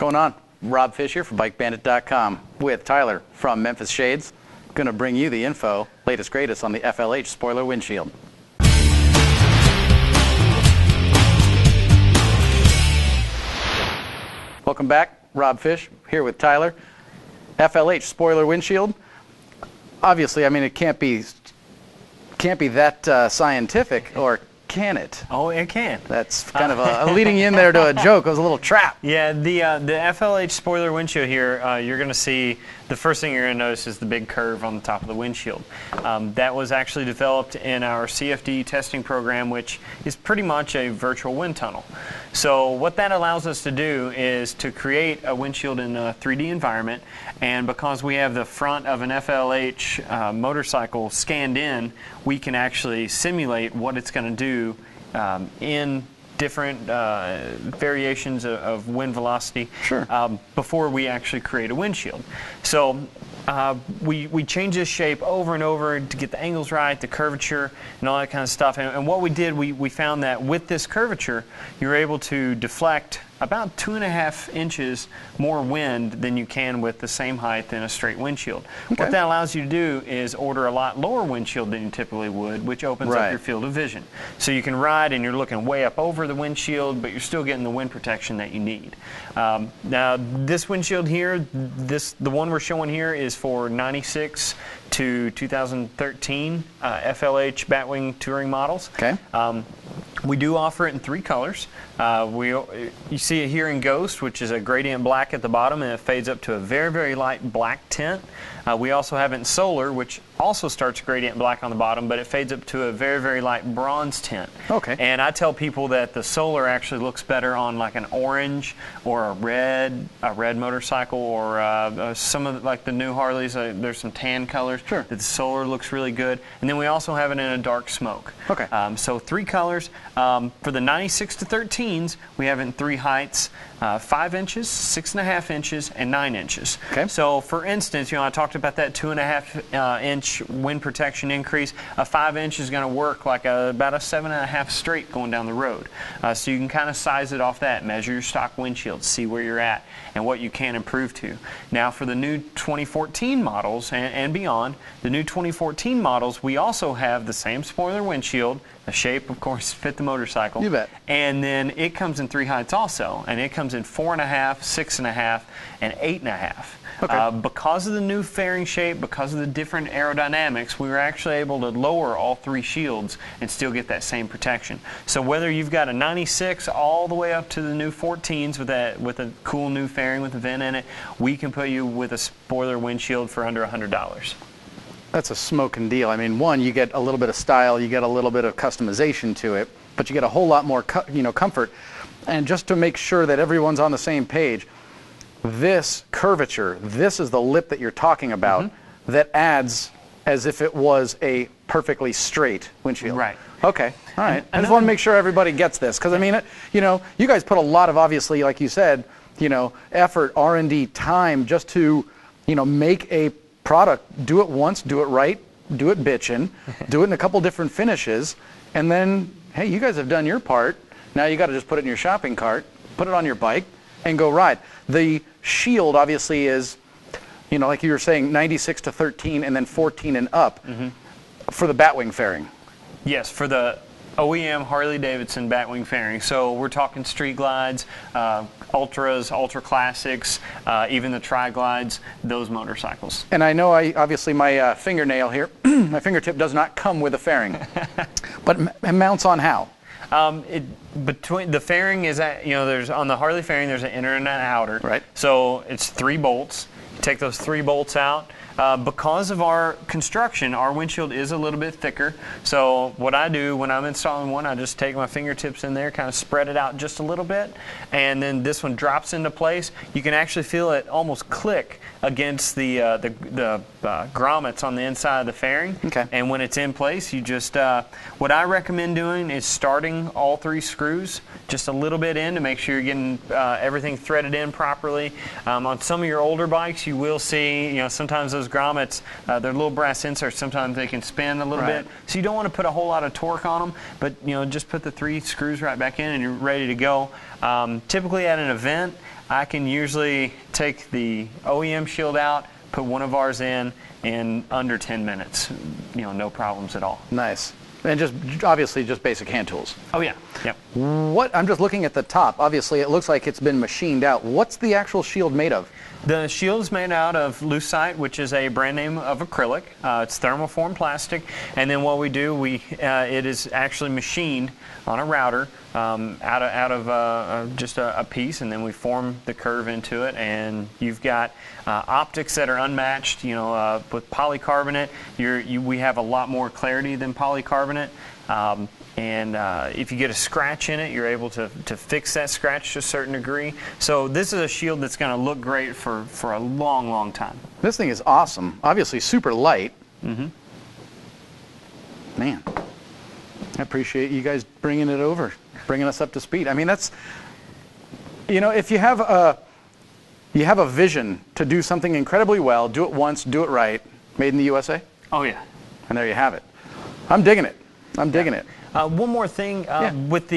going on? Rob Fish here from BikeBandit.com with Tyler from Memphis Shades. Going to bring you the info, latest greatest on the FLH spoiler windshield. Welcome back. Rob Fish here with Tyler. FLH spoiler windshield. Obviously, I mean, it can't be that scientific, or can it? Oh, it can. That's kind of a leading you in there to a joke. It was a little trap. Yeah, the FLH spoiler windshield here, you're going to see, the first thing you're going to notice is the big curve on the top of the windshield. That was actually developed in our CFD testing program, which is pretty much a virtual wind tunnel. So what that allows us to do is to create a windshield in a 3D environment, and because we have the front of an FLH motorcycle scanned in, we can actually simulate what it's going to do in different variations of wind velocity. Sure. Before we actually create a windshield. So we change this shape over and over to get the angles right, the curvature, and all that kind of stuff. And what we did, we found that with this curvature, you're able to deflect about 2.5 inches more wind than you can with the same height in a straight windshield. Okay. What that allows you to do is order a lot lower windshield than you typically would, which opens up your field of vision. So you can ride and you're looking way up over the windshield, but you're still getting the wind protection that you need. Now this windshield here, the one we're showing here is for 96 to 2013 FLH Batwing touring models. Okay. We do offer it in 3 colors. You see it here in Ghost, which is a gradient black at the bottom, and it fades up to a very, very light black tint. We also have it in Solar, which also starts gradient black on the bottom, but it fades up to a very, very light bronze tint. Okay. And I tell people that the Solar actually looks better on like an orange or a red motorcycle, or some of like the new Harleys. There's some tan colors. Sure. That the Solar looks really good. And then we also have it in a dark smoke. Okay. So 3 colors. For the 96 to 13s, we have it in 3 heights: 5 inches, 6.5 inches, and 9 inches. Okay. So for instance, I talked about that 2.5 inch wind protection increase. A 5 inch is going to work like about a 7.5 straight going down the road. So you can kind of size it off that, measure your stock windshield, see where you're at and what you can improve to. Now for the new 2014 models and beyond, the new 2014 models, we also have the same spoiler windshield. The shape, of course, fit the motorcycle. You bet. And then it comes in 3 heights also, and it comes in 4.5, 6.5, and 8.5. Okay. Because of the new fairing shape, because of the different aerodynamics, we were actually able to lower all 3 shields and still get that same protection. So whether you've got a 96 all the way up to the new 14s with a cool new fairing with a vent in it, we can put you with a spoiler windshield for under $100. That's a smoking deal. I mean, one, you get a little bit of style, you get a little bit of customization to it, but you get a whole lot more comfort. And just to make sure that everyone's on the same page, this curvature, this is the lip that you're talking about, that adds as if it was a perfectly straight windshield. Right. Okay. All right. I just want to make sure everybody gets this, because I mean, you guys put a lot of, obviously, like you said, effort, R&D, time just to, make a product, do it once, do it right, do it bitchin', do it in a couple different finishes, and then, hey, you guys have done your part. Now you got to just put it in your shopping cart, put it on your bike, and go ride. The shield obviously is, like you were saying, 96 to 13 and then 14 and up for the Batwing fairing. Yes, for the OEM Harley-Davidson Batwing fairing. So we're talking street glides, ultras, ultra classics, even the tri-glides, those motorcycles. And I know, obviously my fingernail here, my fingertip does not come with a fairing, but it mounts on how? Between the fairing is at, there's on the Harley fairing, there's an inner and an outer. Right. So it's 3 bolts. You take those 3 bolts out. Because of our construction, our windshield is a little bit thicker. So what I do when I'm installing one, I just take my fingertips in there, kind of spread it out just a little bit, and then this one drops into place. You can actually feel it almost click against the grommets on the inside of the fairing. Okay. And when it's in place, you just what I recommend doing is starting all 3 screws just a little bit in to make sure you're getting everything threaded in properly. On some of your older bikes, you will see, sometimes those grommets, they're little brass inserts. Sometimes they can spin a little bit, so you don't want to put a whole lot of torque on them. But just put the 3 screws right back in, and you're ready to go. Typically at an event, I can usually take the OEM shield out, put one of ours in under 10 minutes. No problems at all. Nice. And just obviously just basic hand tools. Oh yeah. Yep. I'm just looking at the top. Obviously it looks like it's been machined out. What's the actual shield made of? The shield is made out of lucite, which is a brand name of acrylic. It's thermoform plastic, and then what we do, it is actually machined on a router out of just a piece, and then we form the curve into it. And you've got optics that are unmatched. With polycarbonate, we have a lot more clarity than polycarbonate. And if you get a scratch in it, you're able to fix that scratch to a certain degree. So this is a shield that's going to look great for a long, long time. This thing is awesome. Obviously super light. Mm-hmm. Man, I appreciate you guys bringing it over, bringing us up to speed. I mean, that's, if you have a vision to do something incredibly well, do it once, do it right, made in the USA. Oh yeah. And there you have it. I'm digging it. I'm digging it. One more thing, with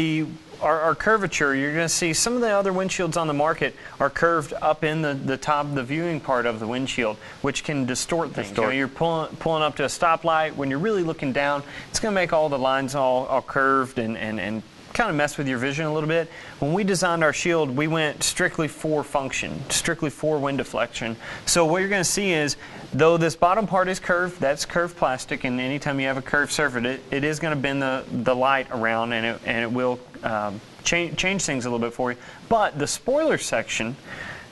our curvature, you're going to see some of the other windshields on the market are curved up in the top, the viewing part of the windshield, which can distort things. You're pulling up to a stoplight. When you're really looking down, it's going to make all the lines all curved and kind of mess with your vision a little bit. When we designed our shield, we went strictly for function, strictly for wind deflection. So what you're going to see is, though this bottom part is curved, that's curved plastic, and anytime you have a curved surface, it is going to bend the light around, and it will change things a little bit for you. But the spoiler section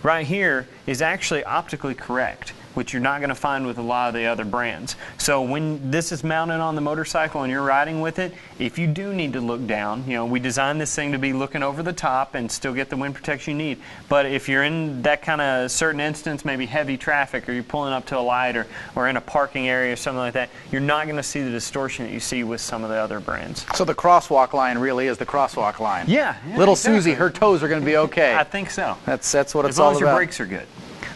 right here is actually optically correct, which you're not going to find with a lot of the other brands. So when this is mounted on the motorcycle and you're riding with it, if you do need to look down, we designed this thing to be looking over the top and still get the wind protection you need. But if you're in that kind of certain instance, maybe heavy traffic, or you're pulling up to a light, or in a parking area or something like that, you're not going to see the distortion that you see with some of the other brands. So the crosswalk line really is the crosswalk line. Yeah. Little exactly. Susie, her toes are going to be okay. I think so. That's what it's all about. As long as your brakes are good.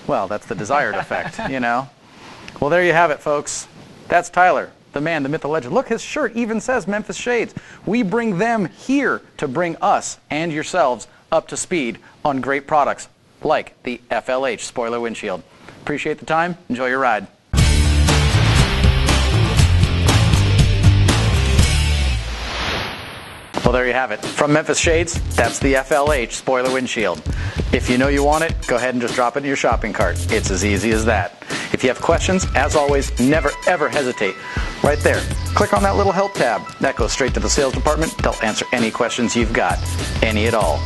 Well, that's the desired effect, Well, there you have it, folks. That's Tyler, the man, the myth, the legend. Look, his shirt even says Memphis Shades. We bring them here to bring us and yourselves up to speed on great products like the FLH spoiler windshield. Appreciate the time. Enjoy your ride. Well, there you have it. From Memphis Shades, that's the FLH spoiler windshield. If you know you want it, go ahead and just drop it in your shopping cart. It's as easy as that. If you have questions, as always, never ever hesitate. Right there, click on that little help tab. That goes straight to the sales department. They'll answer any questions you've got, any at all.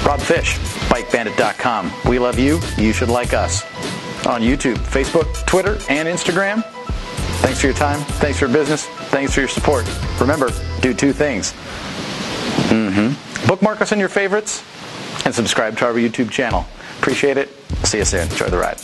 Rob Fish, BikeBandit.com. We love you. You should like us. On YouTube, Facebook, Twitter, and Instagram. Thanks for your time. Thanks for your business. Thanks for your support. Remember, do two things. Bookmark us in your favorites and subscribe to our YouTube channel. Appreciate it. See you soon. Enjoy the ride.